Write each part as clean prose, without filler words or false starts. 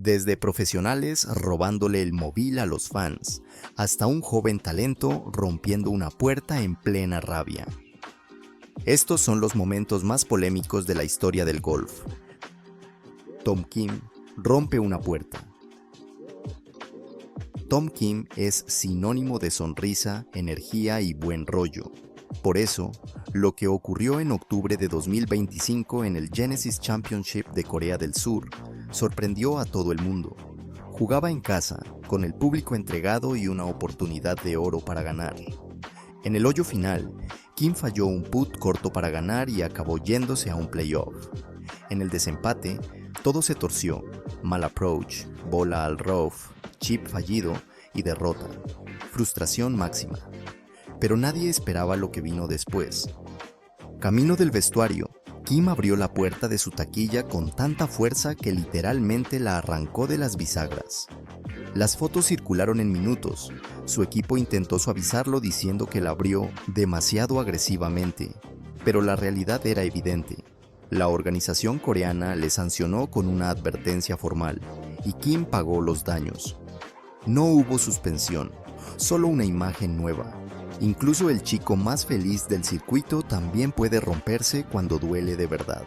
Desde profesionales robándole el móvil a los fans, hasta un joven talento rompiendo una puerta en plena rabia. Estos son los momentos más polémicos de la historia del golf. Tom Kim rompe una puerta. Tom Kim es sinónimo de sonrisa, energía y buen rollo. Por eso, lo que ocurrió en octubre de 2025 en el Genesis Championship de Corea del Sur sorprendió a todo el mundo. Jugaba en casa, con el público entregado y una oportunidad de oro para ganar. En el hoyo final, Kim falló un putt corto para ganar y acabó yéndose a un playoff. En el desempate, todo se torció: mal approach, bola al rough, chip fallido y derrota. Frustración máxima. Pero nadie esperaba lo que vino después. Camino del vestuario, Kim abrió la puerta de su taquilla con tanta fuerza que literalmente la arrancó de las bisagras. Las fotos circularon en minutos. Su equipo intentó suavizarlo diciendo que la abrió demasiado agresivamente, pero la realidad era evidente. La organización coreana le sancionó con una advertencia formal y Kim pagó los daños. No hubo suspensión, solo una imagen nueva. Incluso el chico más feliz del circuito también puede romperse cuando duele de verdad.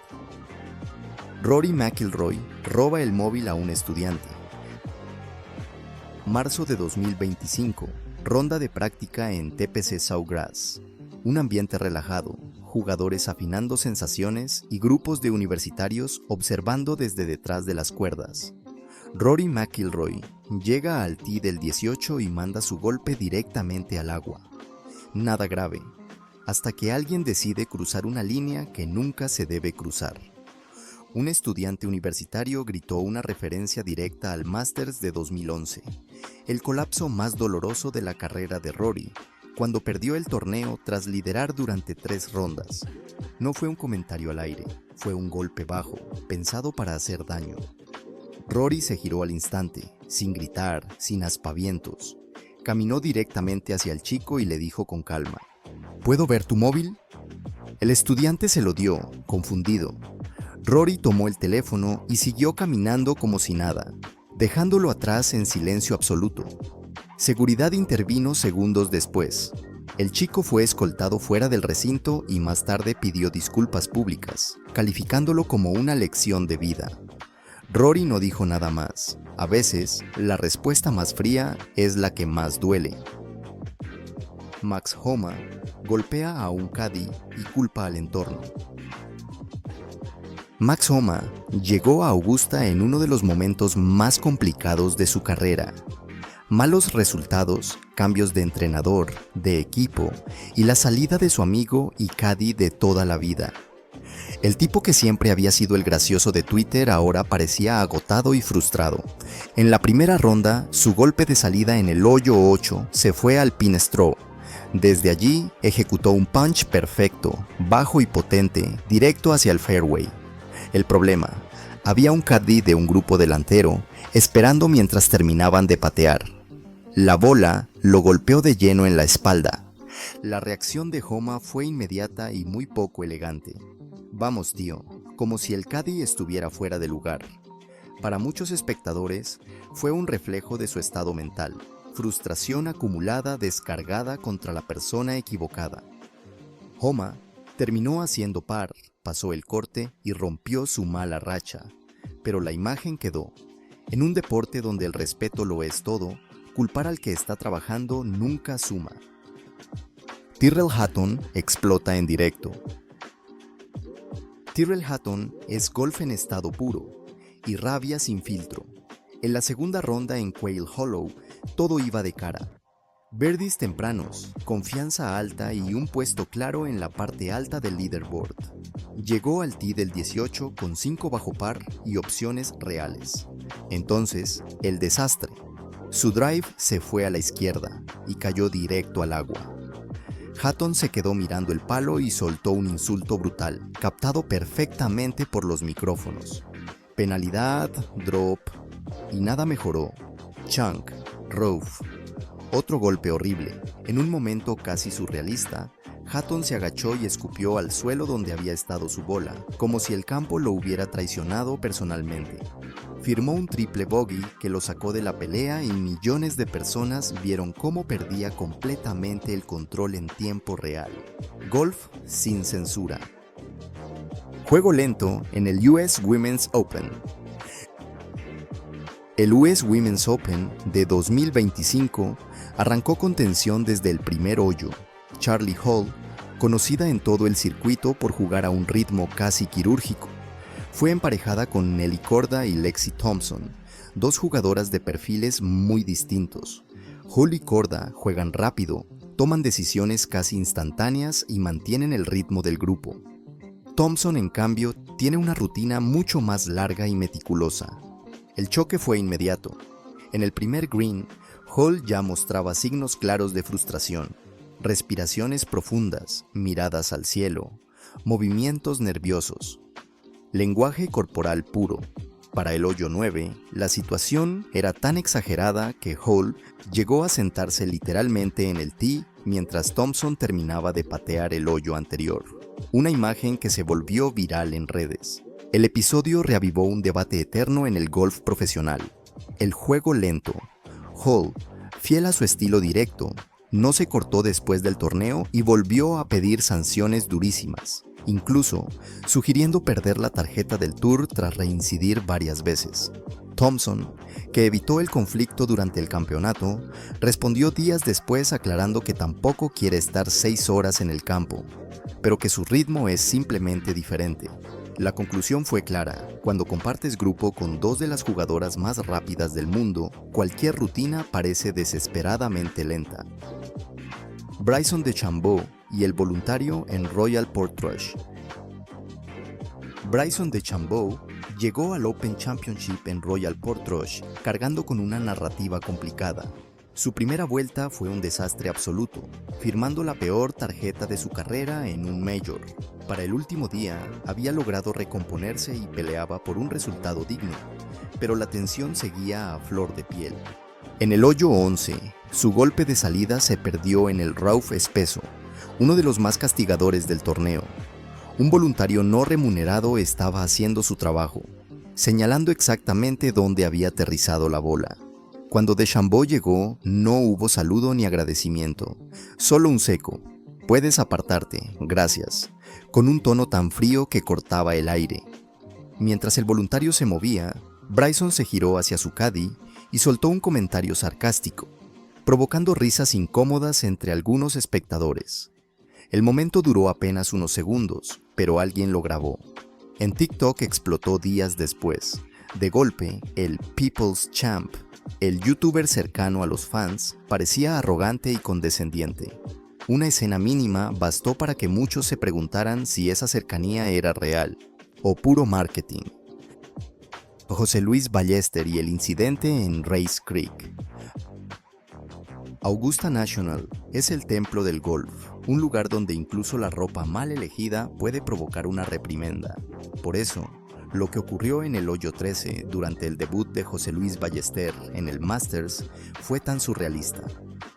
Rory McIlroy roba el móvil a un estudiante. Marzo de 2025, ronda de práctica en TPC Sawgrass. Un ambiente relajado, jugadores afinando sensaciones y grupos de universitarios observando desde detrás de las cuerdas. Rory McIlroy llega al tee del 18 y manda su golpe directamente al agua. Nada grave, hasta que alguien decide cruzar una línea que nunca se debe cruzar. Un estudiante universitario gritó una referencia directa al Masters de 2011, el colapso más doloroso de la carrera de Rory, cuando perdió el torneo tras liderar durante 3 rondas. No fue un comentario al aire, fue un golpe bajo, pensado para hacer daño. Rory se giró al instante, sin gritar, sin aspavientos. Caminó directamente hacia el chico y le dijo con calma: ¿Puedo ver tu móvil? El estudiante se lo dio, confundido. Rory tomó el teléfono y siguió caminando como si nada, dejándolo atrás en silencio absoluto. Seguridad intervino segundos después. El chico fue escoltado fuera del recinto y más tarde pidió disculpas públicas, calificándolo como una lección de vida. Rory no dijo nada más. A veces, la respuesta más fría es la que más duele. Max Homa golpea a un caddy y culpa al entorno. Max Homa llegó a Augusta en uno de los momentos más complicados de su carrera. Malos resultados, cambios de entrenador, de equipo y la salida de su amigo y caddy de toda la vida. El tipo que siempre había sido el gracioso de Twitter ahora parecía agotado y frustrado. En la primera ronda, su golpe de salida en el hoyo 8 se fue al pin straw. Desde allí, ejecutó un punch perfecto, bajo y potente, directo hacia el fairway. El problema: había un caddy de un grupo delantero esperando mientras terminaban de patear. La bola lo golpeó de lleno en la espalda. La reacción de Homa fue inmediata y muy poco elegante. Vamos, tío, como si el caddy estuviera fuera de lugar. Para muchos espectadores, fue un reflejo de su estado mental, frustración acumulada descargada contra la persona equivocada. Homa terminó haciendo par, pasó el corte y rompió su mala racha, pero la imagen quedó. En un deporte donde el respeto lo es todo, culpar al que está trabajando nunca suma. Tyrrell Hatton explota en directo. Tyrrell Hatton es golf en estado puro y rabia sin filtro. En la segunda ronda en Quail Hollow, todo iba de cara. Birdies tempranos, confianza alta y un puesto claro en la parte alta del leaderboard. Llegó al tee del 18 con 5 bajo par y opciones reales. Entonces, el desastre. Su drive se fue a la izquierda y cayó directo al agua. Hatton se quedó mirando el palo y soltó un insulto brutal, captado perfectamente por los micrófonos. Penalidad, drop, y nada mejoró. Chunk, rough. Otro golpe horrible. En un momento casi surrealista, Hatton se agachó y escupió al suelo donde había estado su bola, como si el campo lo hubiera traicionado personalmente. firmó un triple bogey que lo sacó de la pelea y millones de personas vieron cómo perdía completamente el control en tiempo real. Golf sin censura. Juego lento en el US Women's Open. El US Women's Open de 2025 arrancó con tensión desde el primer hoyo. Charley Hull, conocida en todo el circuito por jugar a un ritmo casi quirúrgico, fue emparejada con Nelly Korda y Lexi Thompson, dos jugadoras de perfiles muy distintos. Hull y Korda juegan rápido, toman decisiones casi instantáneas y mantienen el ritmo del grupo. Thompson, en cambio, tiene una rutina mucho más larga y meticulosa. El choque fue inmediato. En el primer green, Hull ya mostraba signos claros de frustración. Respiraciones profundas, miradas al cielo, movimientos nerviosos. Lenguaje corporal puro. Para el hoyo 9, la situación era tan exagerada que Hull llegó a sentarse literalmente en el tee mientras Thompson terminaba de patear el hoyo anterior. Una imagen que se volvió viral en redes. El episodio reavivó un debate eterno en el golf profesional. El juego lento. Hull, fiel a su estilo directo, no se cortó después del torneo y volvió a pedir sanciones durísimas, incluso sugiriendo perder la tarjeta del Tour tras reincidir varias veces. Thompson, que evitó el conflicto durante el campeonato, respondió días después aclarando que tampoco quiere estar 6 horas en el campo, pero que su ritmo es simplemente diferente. La conclusión fue clara: cuando compartes grupo con dos de las jugadoras más rápidas del mundo, cualquier rutina parece desesperadamente lenta. Bryson DeChambeau y el voluntario en Royal Portrush. Bryson DeChambeau llegó al Open Championship en Royal Portrush cargando con una narrativa complicada. Su primera vuelta fue un desastre absoluto, firmando la peor tarjeta de su carrera en un Major. Para el último día, había logrado recomponerse y peleaba por un resultado digno, pero la tensión seguía a flor de piel. En el hoyo 11, su golpe de salida se perdió en el rough espeso, uno de los más castigadores del torneo. Un voluntario no remunerado estaba haciendo su trabajo, señalando exactamente dónde había aterrizado la bola. Cuando DeChambeau llegó, no hubo saludo ni agradecimiento, solo un seco: «Puedes apartarte, gracias», con un tono tan frío que cortaba el aire. Mientras el voluntario se movía, Bryson se giró hacia su caddy y soltó un comentario sarcástico, provocando risas incómodas entre algunos espectadores. El momento duró apenas unos segundos, pero alguien lo grabó. En TikTok explotó días después. De golpe, el People's Champ, el youtuber cercano a los fans, parecía arrogante y condescendiente. Una escena mínima bastó para que muchos se preguntaran si esa cercanía era real o puro marketing. José Luis Ballester y el incidente en Race Creek. Augusta National es el templo del golf, un lugar donde incluso la ropa mal elegida puede provocar una reprimenda. Por eso, lo que ocurrió en el hoyo 13 durante el debut de José Luis Ballester en el Masters fue tan surrealista.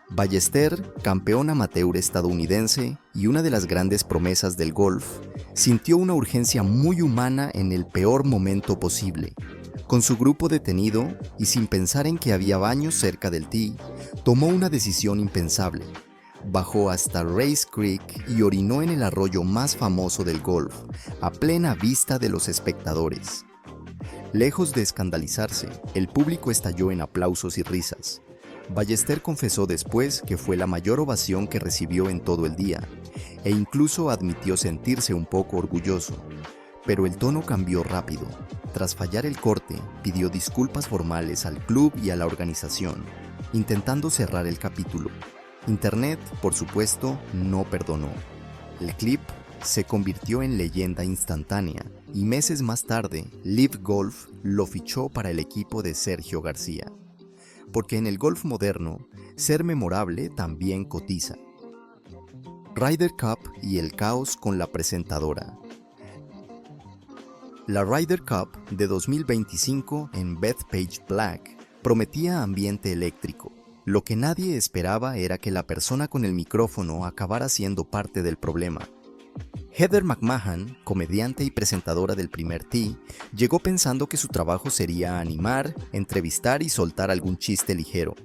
Ballester, campeón amateur estadounidense y una de las grandes promesas del golf, sintió una urgencia muy humana en el peor momento posible. Con su grupo detenido y sin pensar en que había baños cerca del tee, tomó una decisión impensable. Bajó hasta Race Creek y orinó en el arroyo más famoso del golf, a plena vista de los espectadores. Lejos de escandalizarse, el público estalló en aplausos y risas. Ballester confesó después que fue la mayor ovación que recibió en todo el día, e incluso admitió sentirse un poco orgulloso. Pero el tono cambió rápido. Tras fallar el corte, pidió disculpas formales al club y a la organización, intentando cerrar el capítulo. Internet, por supuesto, no perdonó. El clip se convirtió en leyenda instantánea y meses más tarde, Live Golf lo fichó para el equipo de Sergio García. Porque en el golf moderno, ser memorable también cotiza. Ryder Cup y el caos con la presentadora. La Ryder Cup de 2025 en Bethpage Black prometía ambiente eléctrico. Lo que nadie esperaba era que la persona con el micrófono acabara siendo parte del problema. Heather McMahon, comediante y presentadora del primer Tee, llegó pensando que su trabajo sería animar, entrevistar y soltar algún chiste ligero.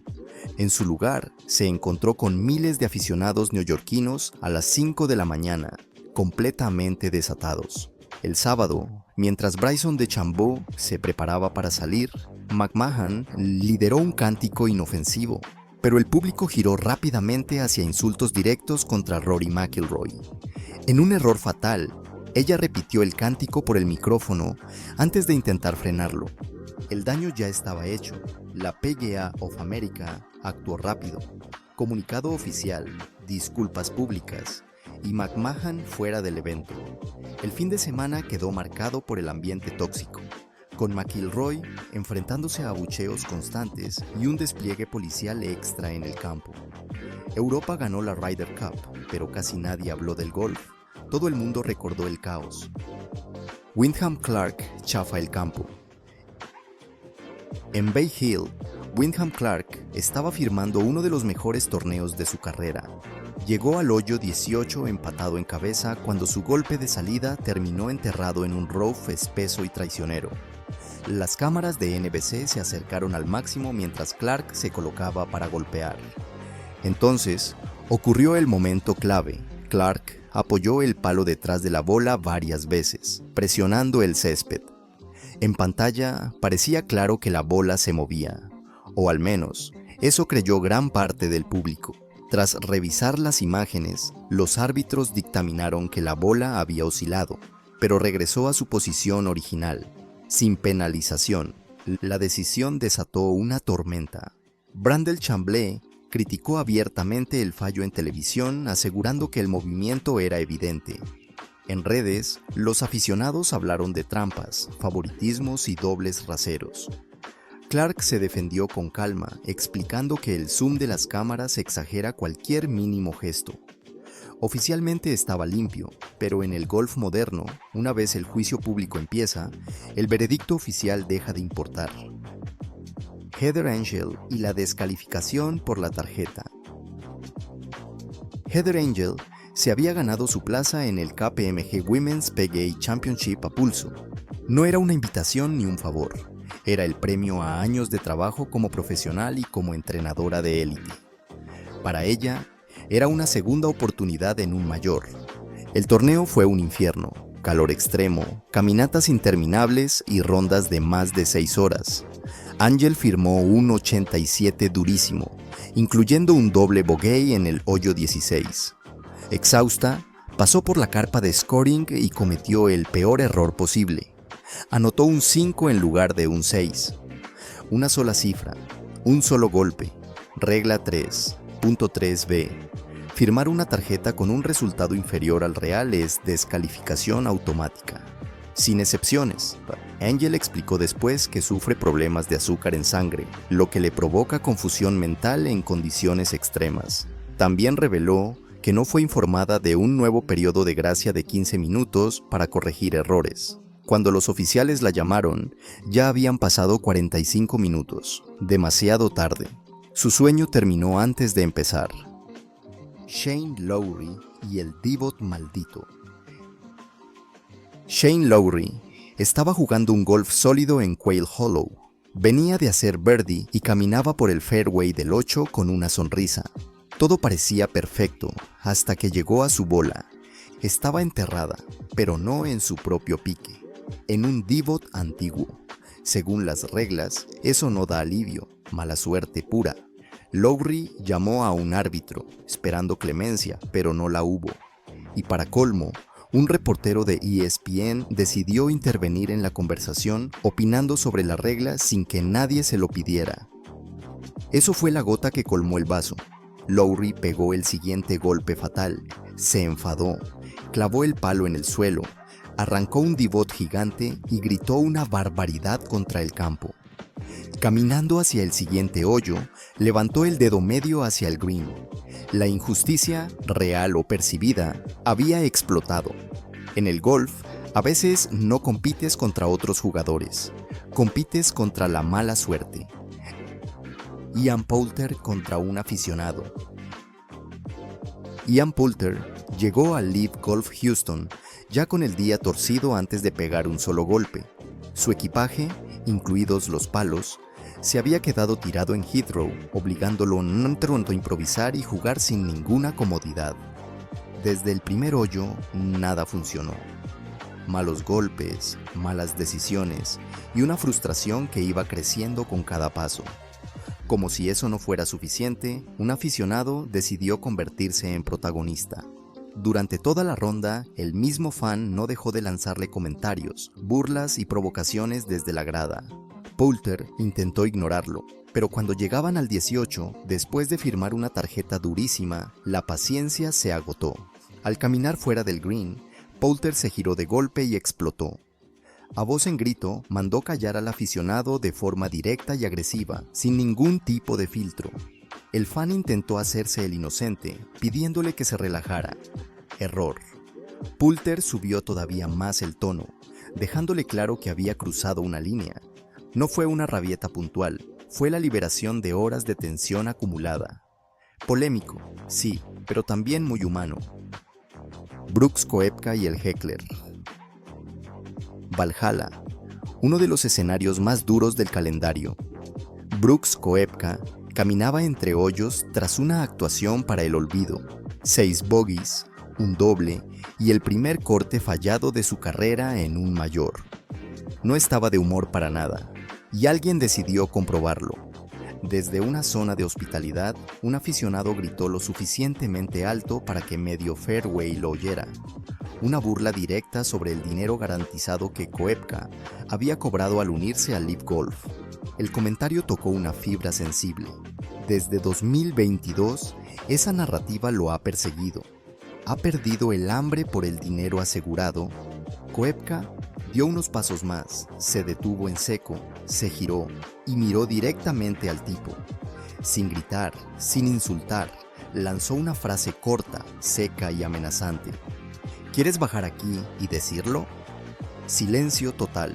En su lugar, se encontró con miles de aficionados neoyorquinos a las 5 de la mañana, completamente desatados. El sábado, mientras Bryson DeChambeau se preparaba para salir, McMahon lideró un cántico inofensivo, pero el público giró rápidamente hacia insultos directos contra Rory McIlroy. En un error fatal, ella repitió el cántico por el micrófono antes de intentar frenarlo. El daño ya estaba hecho. La PGA of America actuó rápido. Comunicado oficial, disculpas públicas y McMahon fuera del evento. El fin de semana quedó marcado por el ambiente tóxico, con McIlroy enfrentándose a abucheos constantes y un despliegue policial extra en el campo. Europa ganó la Ryder Cup, pero casi nadie habló del golf. Todo el mundo recordó el caos. Wyndham Clark chafa el campo. En Bay Hill, Wyndham Clark estaba firmando uno de los mejores torneos de su carrera. Llegó al hoyo 18 empatado en cabeza cuando su golpe de salida terminó enterrado en un rough espeso y traicionero. Las cámaras de NBC se acercaron al máximo mientras Clark se colocaba para golpear. Entonces, ocurrió el momento clave. Clark apoyó el palo detrás de la bola varias veces, presionando el césped. En pantalla parecía claro que la bola se movía, o al menos, eso creyó gran parte del público. Tras revisar las imágenes, los árbitros dictaminaron que la bola había oscilado, pero regresó a su posición original, sin penalización. La decisión desató una tormenta. Brandel Chamblee criticó abiertamente el fallo en televisión, asegurando que el movimiento era evidente. En redes, los aficionados hablaron de trampas, favoritismos y dobles raseros. Clark se defendió con calma, explicando que el zoom de las cámaras exagera cualquier mínimo gesto. Oficialmente estaba limpio, pero en el golf moderno, una vez el juicio público empieza, el veredicto oficial deja de importar. Heather Angel y la descalificación por la tarjeta. Heather Angel se había ganado su plaza en el KPMG Women's PGA Championship a pulso. No era una invitación ni un favor, era el premio a años de trabajo como profesional y como entrenadora de élite. Para ella, era una segunda oportunidad en un mayor. El torneo fue un infierno, calor extremo, caminatas interminables y rondas de más de 6 horas. Angel firmó un 87 durísimo, incluyendo un doble bogey en el hoyo 16. Exhausta, pasó por la carpa de scoring y cometió el peor error posible. Anotó un 5 en lugar de un 6. Una sola cifra, un solo golpe. Regla 3.3b. Firmar una tarjeta con un resultado inferior al real es descalificación automática. Sin excepciones. Angel explicó después que sufre problemas de azúcar en sangre, lo que le provoca confusión mental en condiciones extremas. También reveló que no fue informada de un nuevo periodo de gracia de 15 minutos para corregir errores. Cuando los oficiales la llamaron, ya habían pasado 45 minutos, demasiado tarde. Su sueño terminó antes de empezar. Shane Lowry y el divot maldito. Shane Lowry estaba jugando un golf sólido en Quail Hollow. Venía de hacer birdie y caminaba por el fairway del 8 con una sonrisa. Todo parecía perfecto hasta que llegó a su bola. Estaba enterrada, pero no en su propio pique, en un divot antiguo. Según las reglas, eso no da alivio, mala suerte pura. Lowry llamó a un árbitro, esperando clemencia, pero no la hubo. Y para colmo, un reportero de ESPN decidió intervenir en la conversación, opinando sobre la regla sin que nadie se lo pidiera. Eso fue la gota que colmó el vaso. Lowry pegó el siguiente golpe fatal, se enfadó, clavó el palo en el suelo, arrancó un divot gigante y gritó una barbaridad contra el campo. Caminando hacia el siguiente hoyo, levantó el dedo medio hacia el green. La injusticia, real o percibida, había explotado. En el golf, a veces no compites contra otros jugadores, compites contra la mala suerte. Ian Poulter contra un aficionado. Ian Poulter Llegó al Live Golf Houston ya con el día torcido antes de pegar un solo golpe. Su equipaje, incluidos los palos, se había quedado tirado en Heathrow, obligándolo pronto a improvisar y jugar sin ninguna comodidad. Desde el primer hoyo, nada funcionó. Malos golpes, malas decisiones y una frustración que iba creciendo con cada paso. Como si eso no fuera suficiente, un aficionado decidió convertirse en protagonista. Durante toda la ronda, el mismo fan no dejó de lanzarle comentarios, burlas y provocaciones desde la grada. Poulter intentó ignorarlo, pero cuando llegaban al 18, después de firmar una tarjeta durísima, la paciencia se agotó. Al caminar fuera del green, Poulter se giró de golpe y explotó. A voz en grito, mandó callar al aficionado de forma directa y agresiva, sin ningún tipo de filtro. El fan intentó hacerse el inocente, pidiéndole que se relajara. Error. Poulter subió todavía más el tono, dejándole claro que había cruzado una línea. No fue una rabieta puntual, fue la liberación de horas de tensión acumulada. Polémico, sí, pero también muy humano. Brooks Koepka y el heckler. Valhalla, uno de los escenarios más duros del calendario. Brooks Koepka caminaba entre hoyos tras una actuación para el olvido. 6 bogies, un doble y el primer corte fallado de su carrera en un mayor. No estaba de humor para nada, y alguien decidió comprobarlo. Desde una zona de hospitalidad, un aficionado gritó lo suficientemente alto para que medio fairway lo oyera. Una burla directa sobre el dinero garantizado que Koepka había cobrado al unirse al Live Golf. El comentario tocó una fibra sensible. Desde 2022, esa narrativa lo ha perseguido. Ha perdido el hambre por el dinero asegurado. Koepka dio unos pasos más, se detuvo en seco, se giró y miró directamente al tipo. Sin gritar, sin insultar, lanzó una frase corta, seca y amenazante. ¿Quieres bajar aquí y decirlo? Silencio total.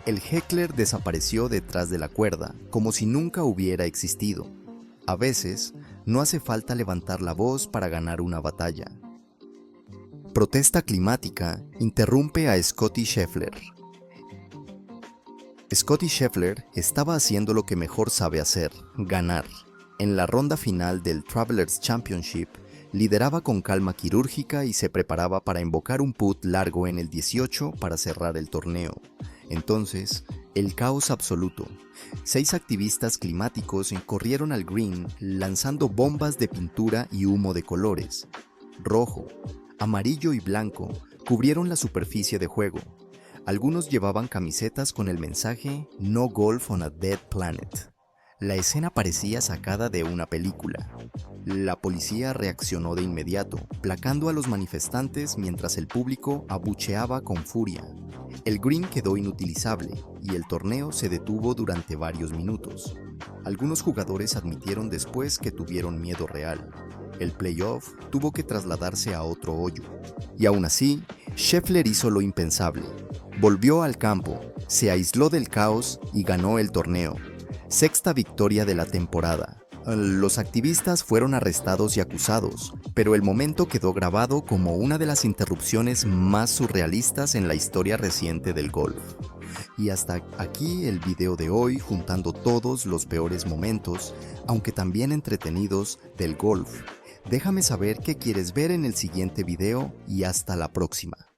El heckler desapareció detrás de la cuerda, como si nunca hubiera existido. A veces, no hace falta levantar la voz para ganar una batalla. Protesta climática interrumpe a Scottie Scheffler. Scottie Scheffler estaba haciendo lo que mejor sabe hacer, ganar. En la ronda final del Travelers Championship, lideraba con calma quirúrgica y se preparaba para invocar un putt largo en el 18 para cerrar el torneo. Entonces, el caos absoluto. 6 activistas climáticos corrieron al green lanzando bombas de pintura y humo de colores. Rojo, amarillo y blanco cubrieron la superficie de juego. Algunos llevaban camisetas con el mensaje "No Golf on a Dead Planet". La escena parecía sacada de una película. La policía reaccionó de inmediato, placando a los manifestantes mientras el público abucheaba con furia. El green quedó inutilizable y el torneo se detuvo durante varios minutos. Algunos jugadores admitieron después que tuvieron miedo real. El playoff tuvo que trasladarse a otro hoyo. Y aún así, Scheffler hizo lo impensable. Volvió al campo, se aisló del caos y ganó el torneo. 6ª victoria de la temporada. Los activistas fueron arrestados y acusados, pero el momento quedó grabado como una de las interrupciones más surrealistas en la historia reciente del golf. Y hasta aquí el video de hoy, juntando todos los peores momentos, aunque también entretenidos, del golf. Déjame saber qué quieres ver en el siguiente video y hasta la próxima.